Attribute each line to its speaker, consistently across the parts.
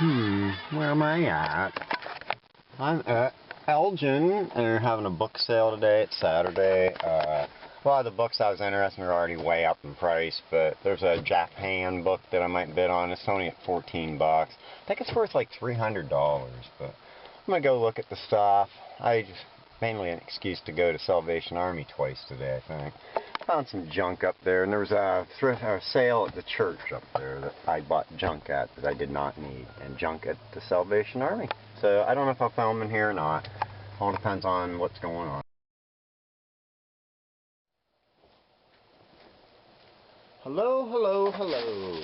Speaker 1: Where am I at? I'm at Elgin, and they're having a book sale today. It's Saturday. A lot of the books I was interested in are already way up in price, but there's a Japan book that I might bid on. It's only at 14 bucks. I think it's worth like $300, but I'm going to go look at the stuff. Mainly an excuse to go to Salvation Army twice today, I think. Found some junk up there, and there was a sale at the church up there that I bought junk at that I did not need, and junk at the Salvation Army. So I don't know if I'll film in here or not. All depends on what's going on. Hello, hello, hello.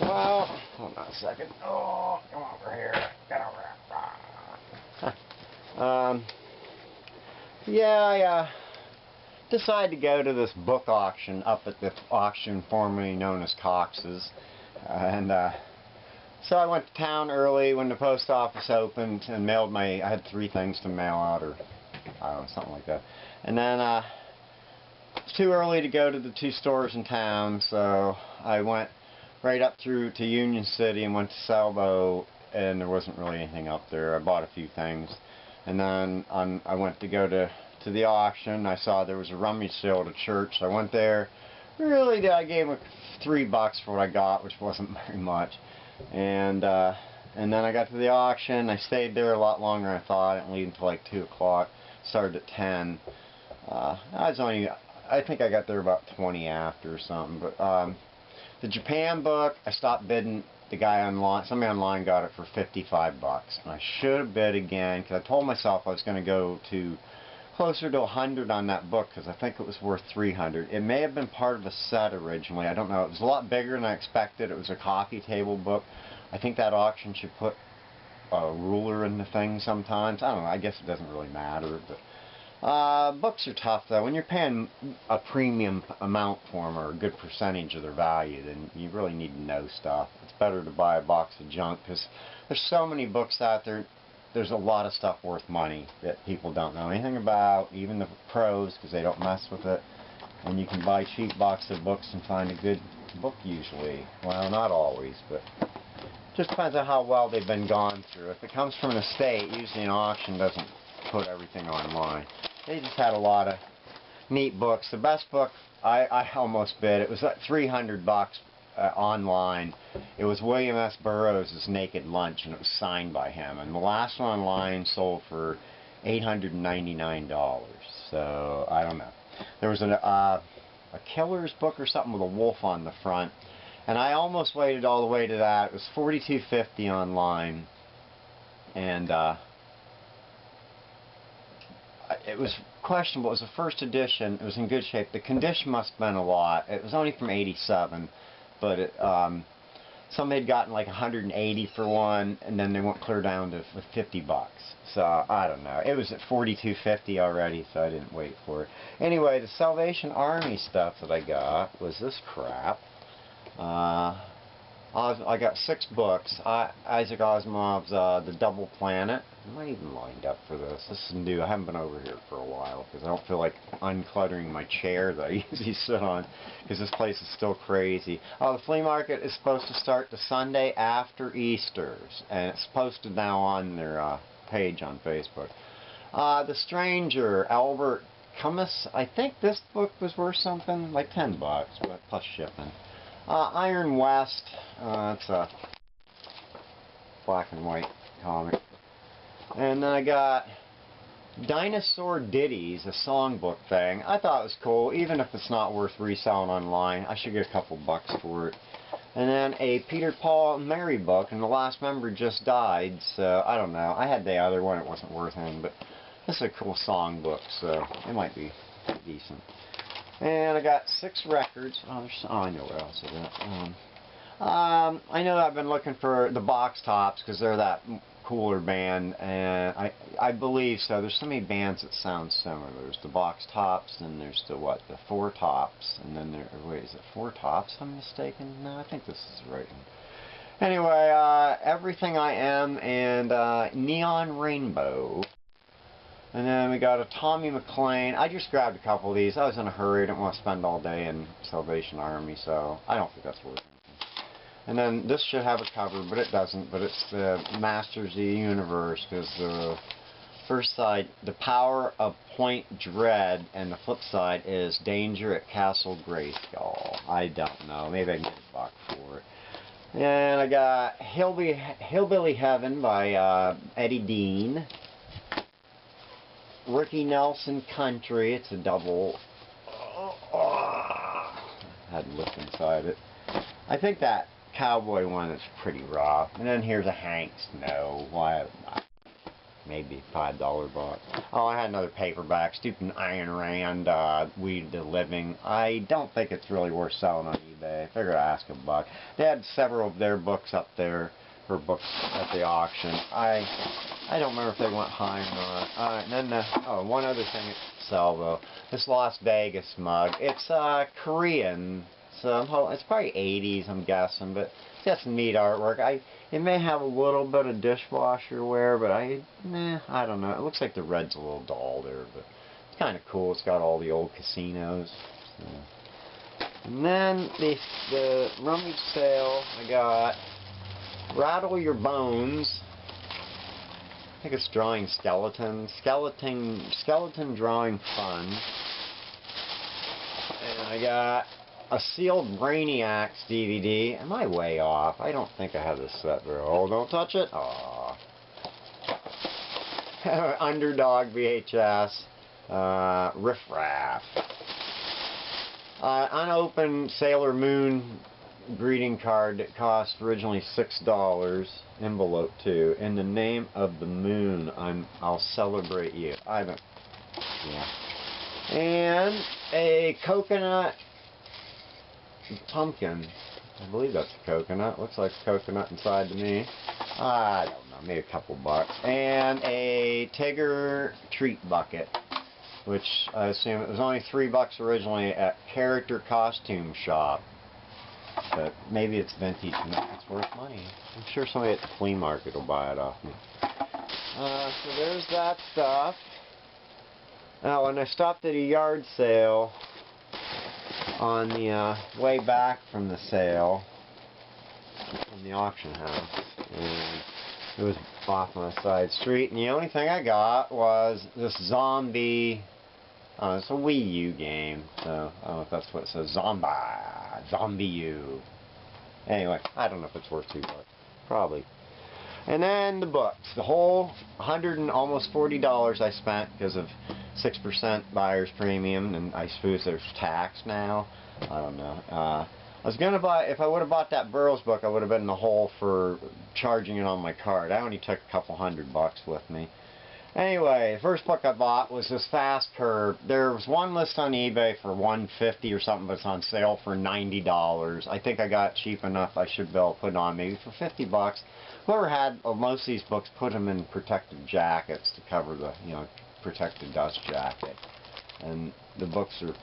Speaker 1: Well, hold on a second. Oh, come over here. Get over here. Yeah, I decided to go to this book auction up at the auction formerly known as Cox's. So I went to town early when the post office opened and mailed I had 3 things to mail out, or I don't know, something like that. And then it's too early to go to the 2 stores in town, so I went right up through to Union City and went to Salvo, and there wasn't really anything up there. I bought a few things. And then I went to go to the auction. I saw there was a rummage sale at a church. So I went there. I gave them $3 for what I got, which wasn't very much. And then I got to the auction. I stayed there a lot longer than I thought. I didn't leave until like 2 o'clock. Started at 10. I think I got there about 20 after or something. But the Japan book, I stopped bidding. Somebody online got it for 55 bucks, and I should have bid again because I told myself I was going to go to closer to 100 on that book because I think it was worth 300. It may have been part of a set originally. I don't know. It was a lot bigger than I expected. It was a coffee table book. I think that auction should put a ruler in the thing sometimes. I don't know. I guess it doesn't really matter, but books are tough though. When you're paying a premium amount for them, or a good percentage of their value, then you really need to know stuff. It's better to buy a box of junk because there's so many books out there. There's a lot of stuff worth money that people don't know anything about, even the pros, because they don't mess with it. And you can buy cheap boxes of books and find a good book usually. Well, not always, but just depends on how well they've been gone through. If it comes from an estate, usually an auction doesn't put everything online. They just had a lot of neat books. The best book I almost bid, it was like 300 bucks online. It was William S. Burroughs' Naked Lunch, and it was signed by him. And the last one online sold for $899. So I don't know. There was a killer's book or something with a wolf on the front, and I almost waited all the way to that. It was $42.50 online, and it was questionable. It was a first edition. It was in good shape. The condition must have been a lot. It was only from '87, but somebody had gotten like 180 for one, and then they went clear down to 50 bucks. So I don't know. It was at $42.50 already, so I didn't wait for it. Anyway, the Salvation Army stuff that I got was this crap. I got 6 books. Isaac Asimov's The Double Planet. Am I even lined up for this? This is new. I haven't been over here for a while because I don't feel like uncluttering my chair that I usually sit on because this place is still crazy. Oh, the flea market is supposed to start the Sunday after Easter's, and it's posted now on their page on Facebook. The Stranger, Albert Camus. I think this book was worth something like 10 bucks, but plus shipping. Iron West, it's a black and white comic. And then I got Dinosaur Ditties, a songbook thing. I thought it was cool, even if it's not worth reselling online. I should get a couple bucks for it. And then a Peter, Paul, and Mary book, and the last member just died, so I don't know. I had the other one, it wasn't worth anything, but this is a cool songbook, so it might be decent. And I got 6 records. Oh, I know what else I got. I know I've been looking for the Box Tops because they're that cooler band, and I believe so. There's so many bands that sound similar. There's the Box Tops, and there's the Four Tops, and then wait, is it Four Tops? I'm mistaken. No, I think this is the right one. Anyway, Everything I Am and Neon Rainbow. And then we got a Tommy McLean. I just grabbed a couple of these. I was in a hurry. I didn't want to spend all day in Salvation Army, so I don't think that's worth anything. And then this should have a cover, but it doesn't. But it's the Masters of the Universe, because the first side, the power of Point Dread, and the flip side is Danger at Castle Grayskull. I don't know. Maybe I can get $1 for it. And I got Hillbilly Heaven by Eddie Dean. Ricky Nelson Country. It's a double. I had to look inside it. I think that cowboy one is pretty rough. And then here's a Hank Snow. Why not? Maybe $5 box. Oh, I had another paperback, Stupid Ayn Rand, Weed to Living. I don't think it's really worth selling on eBay. I figured I'd ask $1. They had several of their books up there, her books at the auction. I don't remember if they went high or not. And then, one other thing to sell though. This Las Vegas mug. It's Korean. So it's probably 80s, I'm guessing, but it's got some neat artwork. It may have a little bit of dishwasher wear, but I don't know. It looks like the red's a little dull there, but it's kind of cool. It's got all the old casinos. So. And then the rummage sale, I got Rattle Your Bones. I think it's drawing skeletons. Skeleton drawing fun. And I got a sealed Brainiacs DVD. Am I way off? I don't think I have this set there. Oh, don't touch it. Aww. Underdog VHS. Riff Raff. Unopened Sailor Moon greeting card that cost originally $6. Envelope too. In the name of the moon, I'll celebrate you. I haven't. Yeah. And a coconut pumpkin. I believe that's a coconut. Looks like a coconut inside to me. I don't know. Maybe a couple bucks. And a Tigger treat bucket, which I assume it was only $3 originally at Character Costume Shop. But maybe it's vintage and it's worth money. I'm sure somebody at the flea market will buy it off me. So there's that stuff. Now, when I stopped at a yard sale on the way back from the sale, from the auction house, and it was off on a side street, and the only thing I got was this zombie. It's a Wii U game, so I don't know if that's what it says. Zombie U. Anyway, I don't know if it's worth $2. Probably. And then the books. The whole $100 and almost $40 I spent because of 6% buyer's premium, and I suppose there's tax now. I don't know. I was gonna buy, if I would have bought that Burroughs book, I would have been in the hole for charging it on my card. I only took a couple $100 with me. Anyway, the first book I bought was this Fast Curve. There was one list on eBay for $150 or something, but it's on sale for $90. I think I got it cheap enough. I should be able to put it on maybe for $50. Whoever had most of these books put them in protective jackets to cover the, protect the dust jacket. And the books are,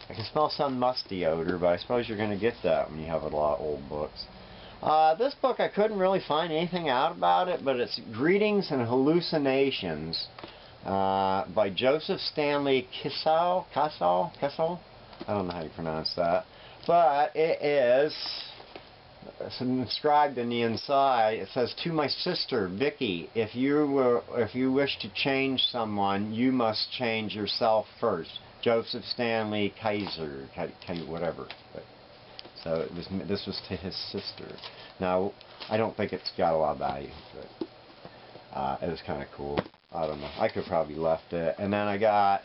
Speaker 1: I can smell some musty odor, but I suppose you're going to get that when you have a lot of old books. This book, I couldn't really find anything out about it, but it's Greetings and Hallucinations by Joseph Stanley Kissel? I don't know how you pronounce that. But it is inscribed in the inside. It says, "To my sister, Vicky, if you wish to change someone, you must change yourself first. Joseph Stanley Kaiser," whatever. So this was to his sister. Now, I don't think it's got a lot of value, but it was kind of cool. I don't know. I could probably left it. And then I got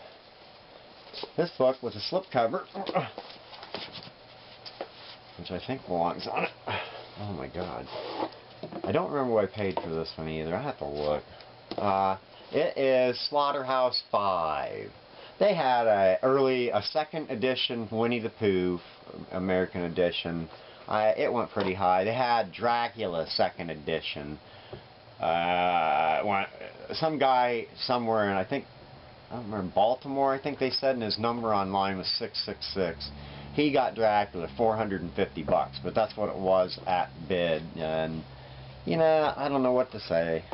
Speaker 1: this book with a slipcover, which I think belongs on it. Oh my God. I don't remember what I paid for this one either. I have to look. It is Slaughterhouse 5. They had a second edition Winnie the Pooh, American edition. It went pretty high. They had Dracula second edition. Some guy somewhere, and I don't remember, Baltimore, I think they said, and his number online was 666. He got Dracula $450, but that's what it was at bid. And I don't know what to say.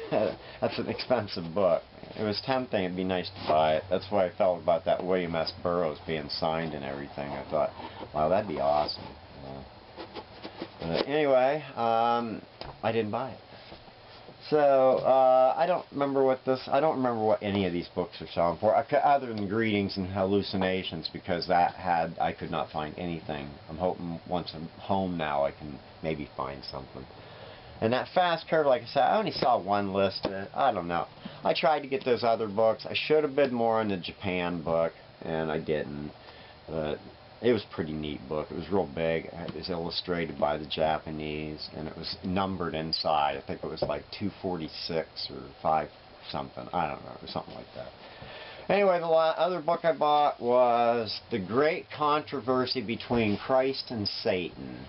Speaker 1: That's an expensive book. It was tempting. It'd be nice to buy it. That's why I felt about that William S. Burroughs being signed and everything. I thought, wow, that'd be awesome. But anyway, I didn't buy it. So, I don't remember what any of these books are selling for, other than Greetings and Hallucinations, because I could not find anything. I'm hoping once I'm home now I can maybe find something. And that Fast Curve, like I said, I only saw one listed. I don't know. I tried to get those other books. I should have bid more on the Japan book, and I didn't. But it was a pretty neat book. It was real big. It was illustrated by the Japanese, and it was numbered inside. I think it was like 246 or 5 something. I don't know. It was something like that. Anyway, the other book I bought was The Great Controversy Between Christ and Satan.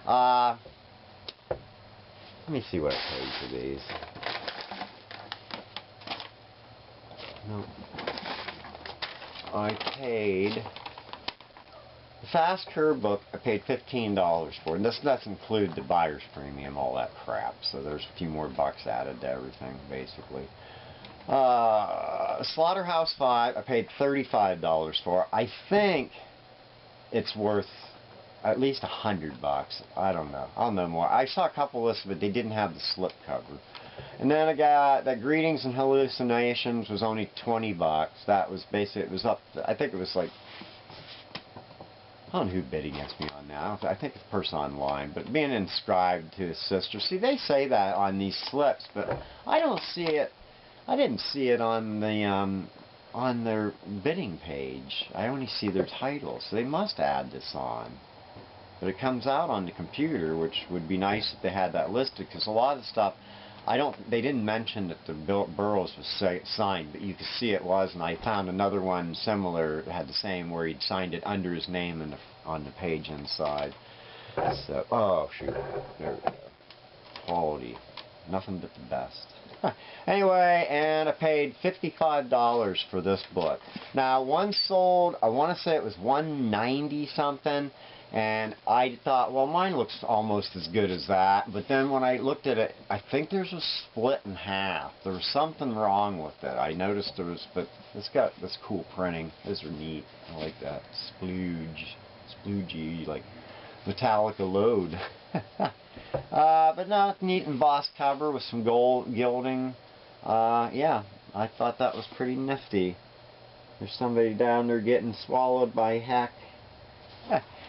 Speaker 1: Let me see what I paid for these. No. I paid... The Fast Curve book, I paid $15 for, and this doesn't include the buyer's premium, all that crap, so there's a few more bucks added to everything, basically. Slaughterhouse 5, I paid $35 for. I think it's worth at least $100. I don't know. I'll know more. I saw a couple lists, but they didn't have the slip cover. And then I got that Greetings and Hallucinations was only $20. That was basically, it was up, I think it was like, I don't know who bid against me on that. I think it's a person online, but being inscribed to his sister. See, they say that on these slips, but I don't see it. I didn't see it on the on their bidding page. I only see their title, so they must add this on. But it comes out on the computer, which would be nice if they had that listed, because a lot of stuff, they didn't mention that the Burroughs was signed, but you could see it was, and I found another one similar that had the same, where he'd signed it under his name on the page inside. So, oh shoot, there we go. Quality, nothing but the best. Anyway, and I paid $55 for this book. Now, one sold, I want to say it was $190 something. And I thought, well, mine looks almost as good as that. But then when I looked at it, I think there's a split in half. There was something wrong with it. I noticed there was, but it's got this cool printing. Those are neat. I like that. Sploogey, like Metallica load. But no, it's neat embossed cover with some gold gilding. Yeah, I thought that was pretty nifty. There's somebody down there getting swallowed by heck.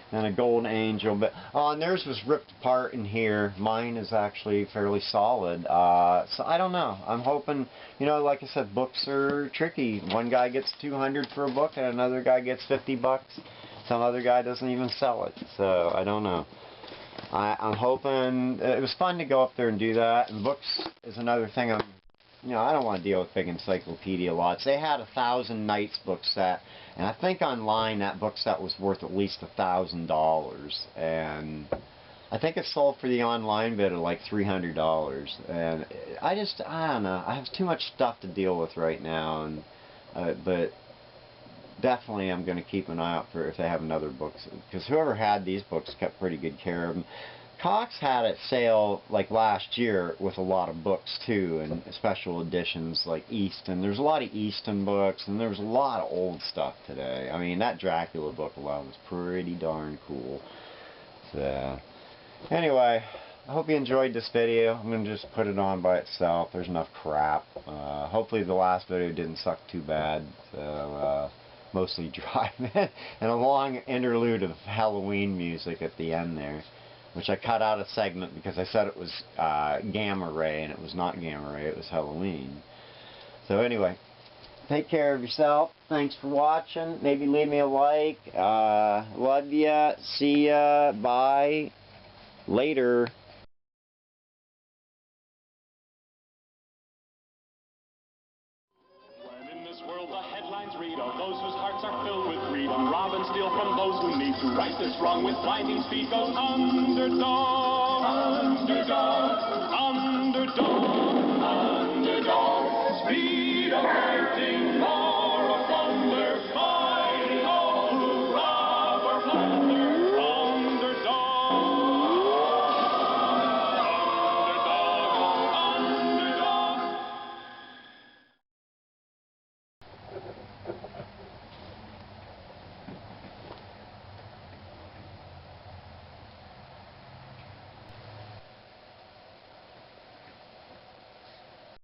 Speaker 1: And a gold angel, but and theirs was ripped apart in here. Mine is actually fairly solid. So I don't know. I'm hoping, you know, like I said, books are tricky. One guy gets $200 for a book, and another guy gets $50. Some other guy doesn't even sell it. So I don't know. I'm hoping it was fun to go up there and do that. And books is another thing. You know, I don't want to deal with big encyclopedia lots. They had 1,000 Nights book set, and I think online that book set was worth at least $1,000. And I think it sold for the online bid at like $300. And I don't know. I have too much stuff to deal with right now, and but definitely I'm going to keep an eye out for if they have another book, because whoever had these books kept pretty good care of them. Cox had it sale like last year with a lot of books too, and special editions like Easton. There's a lot of Easton books, and there's a lot of old stuff today. I mean, that Dracula book alone was pretty darn cool. So anyway, I hope you enjoyed this video. I'm going to just put it on by itself. There's enough crap. Hopefully the last video didn't suck too bad. So mostly driving and a long interlude of Halloween music at the end there, which I cut out a segment because I said it was Gamma Ray, and it was not Gamma Ray, it was Halloween. So anyway, take care of yourself. Thanks for watching. Maybe leave me a like. Love ya. See ya. Bye. Later.
Speaker 2: When in this world the headlines read of those whose hearts are filled with greed, and rob and steal from those who need to right this wrong with blinding speed, goes underdog, underdog, underdog.